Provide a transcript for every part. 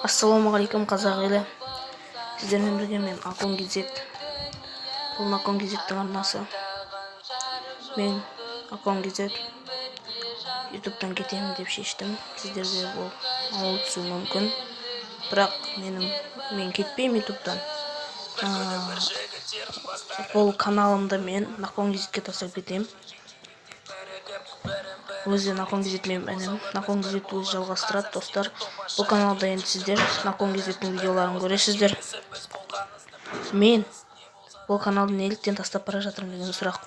Ассалаумағалейкум қазақ елі. Сіздермен бірге мен Акон Гизет. Бұл Акон Гизеттің арнасы. Мен Акон Гизет ютубтан кетемін деп шештім. Сіздерге бұл ауыр түсуі мүмкін. Бірақ мен кетпеймін ютубтан. Бұл каналымды мен Акон Гизетке тастап кетемін. Өзі Акон Гизет мен інім. Акон Гизет өзі жалғастырады, достар. Бұл каналда енді сіздер Акон Гизеттің видеоларын көресіздер. Мен бұл каналды неліктен тастап бара жатырмын деген сұрақ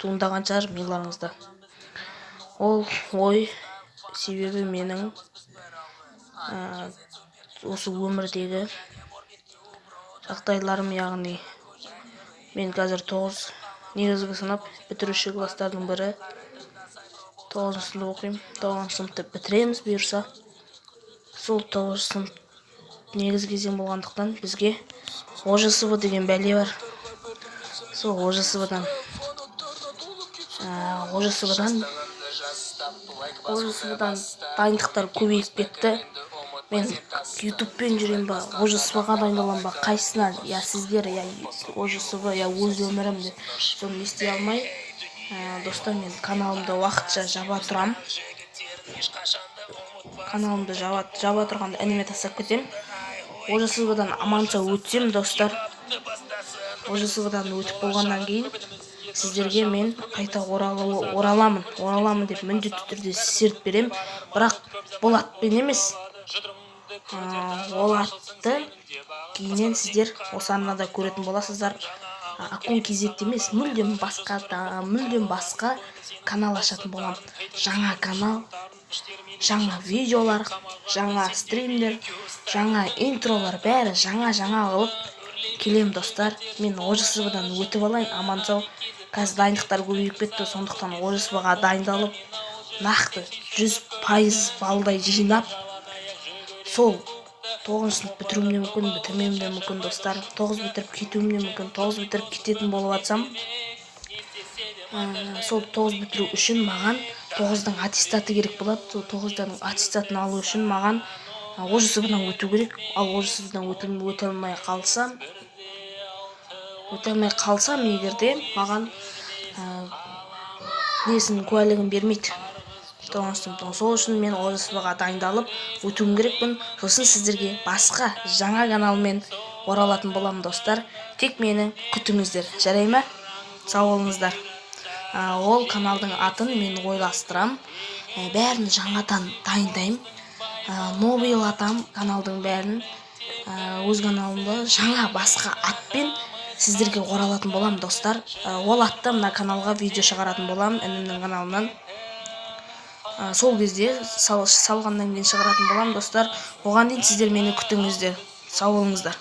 туындаған шығар миларыңызда. Ол ой себебі менің осы өмірдегі жағдайларым, яғни мен қазір 9 негізгі сынып бітіруші кластардың бірі. 9 сынып оқимын. 9 сыныпты бітіреміз бұйырса. Сол 9 сынып негізгі кезең болғандықтан бізге ОЖСВ деген бәле бар. Сол ОЖСВ-дан дайындықтар көбейіп кетті. Мен ютубпен жүрем ба, ОЖСВ-ға дайындалам ба, қайсына, я сіздер, я ОЖСВ, я өз өмірім деп соны ести алмай, достар, мен каналымды уақытша жаба тұрам. Каналымды жаба тұрғанда ініме тастап кетем. ОЖСВ-дан аманша өтсем, достар, ОЖСВ-дан өтіп болғаннан кейін сіздерге мен қайта ораламын деп міндетті түрде серт берем. Бірақ бұл атпен емес, ол атты кейіннен сіздер осы арнада көретін боласыздар. Акон Гизет емес, мүлдем басқа канал ашатын болам. Жаңа канал, жаңа видеолар, жаңа стримдер, жаңа интролар, бәрі жаңа қылып келем, достар. Мен ОЖСВ-дан өтіп алайын, аман сау. Қазір дайындықтар көбейіп кетті, сондықтан ОЖСВ-ға дайындалып, нақты 100% балдай жинап, сол 9 сынып бітіруім де мүмкін, бітірмеуім де мүмкін, достар. 9 бітіріп кетуім де мүмкін, 9 бітіріп кететін болып атсам, сол 9 бітіру үшін маған 9-дан аттестаты керек болады. Сол 9-дан аттестатын алу үшін маған ОЖСВ-дан өту керек. Ал ОЖСВ-дан өте алмай қалсам, егерде маған куәлігін бермейді. Сол үшін мен ОЖСВ-ға дайындалып өтуім керекпін. Сосын сіздерге басқа жаңа каналмен оралатын болам, достар. Тек мені күтіңіздер, жарай ма? Сау болыңыздар. Ол каналдың атын мен ойластырам. Бәрін жаңадан дайындайым. Новыйлатам каналдың бәрін. Өз каналымды жаңа басқа атпен сіздерге оралатын болам, достар. Ол атта мына каналға видео шығаратын болам, інімнің каналынан. Сол кезде салғаннан кейін шығаратын болам, достар. Оған дейін сіздер мені күтіңіздер. Сау болыңыздар.